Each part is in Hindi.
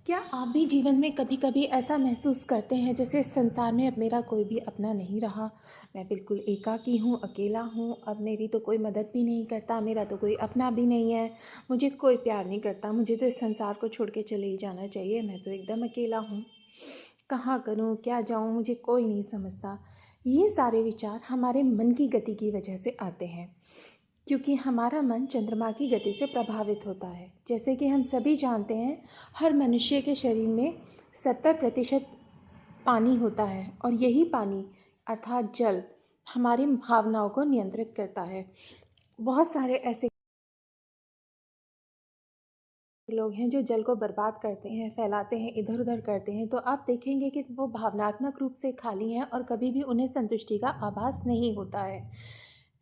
क्या आप भी जीवन में कभी-कभी ऐसा महसूस करते हैं जैसे संसार में अब मेरा कोई भी अपना नहीं रहा, मैं बिल्कुल एकाकी हूँ, अकेला हूँ, अब मेरी तो कोई मदद भी नहीं करता, मेरा तो कोई अपना भी नहीं है, मुझे कोई प्यार नहीं करता, मुझे तो इस संसार को छोड़ के चले ही जाना चाहिए, मैं तो एकदम अकेला हूँ। कहाँ करूँ, क्या जाऊँ, मुझे कोई नहीं समझता। ये सारे विचार हमारे मन की गति की वजह से आते हैं। क्योंकि हमारा मन चंद्रमा की गति से प्रभावित होता है। जैसे कि हम सभी जानते हैं, हर मनुष्य के शरीर में 70% पानी होता है और यही पानी अर्थात जल हमारी भावनाओं को नियंत्रित करता है। बहुत सारे ऐसे लोग हैं जो जल को बर्बाद करते हैं, फैलाते हैं, इधर उधर करते हैं, तो आप देखेंगे कि वो भावनात्मक रूप से खाली हैं और कभी भी उन्हें संतुष्टि का आभास नहीं होता है।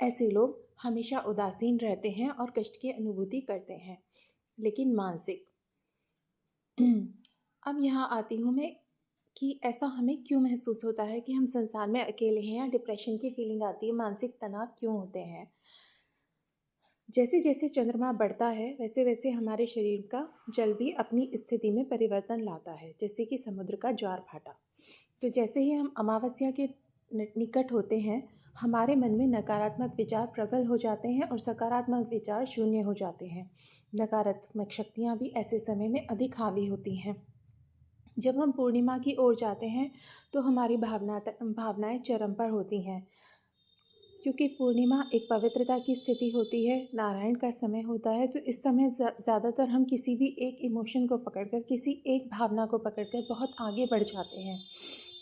ऐसे लोग हमेशा उदासीन रहते हैं और कष्ट की अनुभूति करते हैं। लेकिन मानसिक अब यहाँ आती हूँ मैं कि ऐसा हमें क्यों महसूस होता है कि हम संसार में अकेले हैं या डिप्रेशन की फीलिंग आती है, मानसिक तनाव क्यों होते हैं। जैसे जैसे चंद्रमा बढ़ता है वैसे वैसे हमारे शरीर का जल भी अपनी स्थिति में परिवर्तन लाता है, जैसे कि समुद्र का ज्वार भाटा। तो जैसे ही हम अमावस्या के निकट होते हैं, हमारे मन में नकारात्मक विचार प्रबल हो जाते हैं और सकारात्मक विचार शून्य हो जाते हैं। नकारात्मक शक्तियाँ भी ऐसे समय में अधिक हावी होती हैं। जब हम पूर्णिमा की ओर जाते हैं तो हमारी भावनाएं चरम पर होती हैं, क्योंकि पूर्णिमा एक पवित्रता की स्थिति होती है, नारायण का समय होता है। तो इस समय ज़्यादातर हम किसी भी एक इमोशन को पकड़कर, किसी एक भावना को पकड़कर बहुत आगे बढ़ जाते हैं।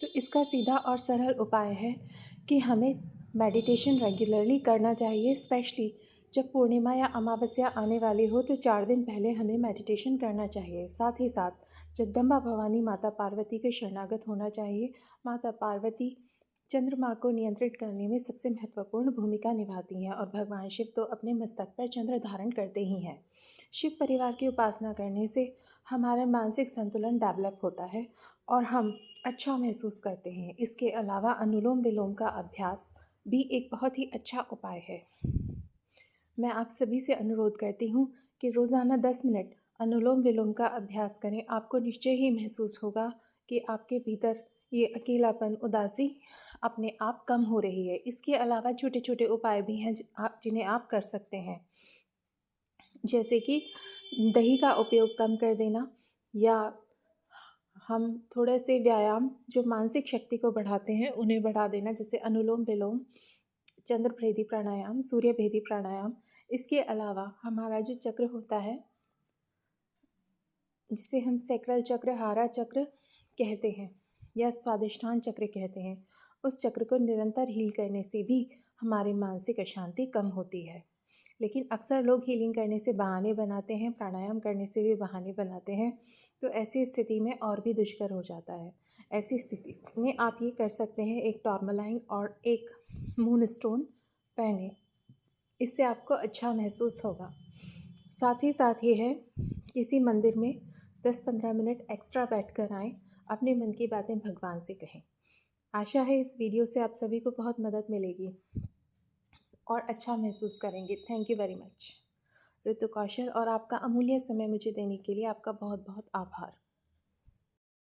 तो इसका सीधा और सरल उपाय है कि हमें मेडिटेशन रेगुलरली करना चाहिए। स्पेशली जब पूर्णिमा या अमावस्या आने वाली हो तो 4 दिन पहले हमें मेडिटेशन करना चाहिए। साथ ही साथ जगदम्बा भवानी माता पार्वती के शरणागत होना चाहिए। माता पार्वती चंद्रमा को नियंत्रित करने में सबसे महत्वपूर्ण भूमिका निभाती हैं और भगवान शिव तो अपने मस्तक पर चंद्र धारण करते ही हैं। शिव परिवार की उपासना करने से हमारा मानसिक संतुलन डेवलप होता है और हम अच्छा महसूस करते हैं। इसके अलावा अनुलोम विलोम का अभ्यास भी एक बहुत ही अच्छा उपाय है। मैं आप सभी से अनुरोध करती हूँ कि रोज़ाना 10 मिनट अनुलोम विलोम का अभ्यास करें। आपको निश्चय ही महसूस होगा कि आपके भीतर ये अकेलापन, उदासी अपने आप कम हो रही है। इसके अलावा छोटे छोटे उपाय भी हैं जिन्हें आप कर सकते हैं, जैसे कि दही का उपयोग कम कर देना, या हम थोड़े से व्यायाम जो मानसिक शक्ति को बढ़ाते हैं उन्हें बढ़ा देना, जैसे अनुलोम विलोम, चंद्र भेदी प्राणायाम, सूर्य भेदी प्राणायाम। इसके अलावा हमारा जो चक्र होता है, जिसे हम सैक्रल चक्र, हारा चक्र कहते हैं या स्वादिष्ठान चक्र कहते हैं, उस चक्र को निरंतर हील करने से भी हमारी मानसिक अशांति कम होती है। लेकिन अक्सर लोग हीलिंग करने से बहाने बनाते हैं, प्राणायाम करने से भी बहाने बनाते हैं, तो ऐसी स्थिति में और भी दुष्कर हो जाता है। ऐसी स्थिति में आप ये कर सकते हैं, एक टॉर्मलाइन और एक मून स्टोन पहने, इससे आपको अच्छा महसूस होगा। साथ ही साथ ये है, किसी मंदिर में 10-15 मिनट एक्स्ट्रा बैठ कर आएँ, अपने मन की बातें भगवान से कहें। आशा है इस वीडियो से आप सभी को बहुत मदद मिलेगी और अच्छा महसूस करेंगे। थैंक यू वेरी मच ऋतु कौशल, और आपका अमूल्य समय मुझे देने के लिए आपका बहुत बहुत आभार।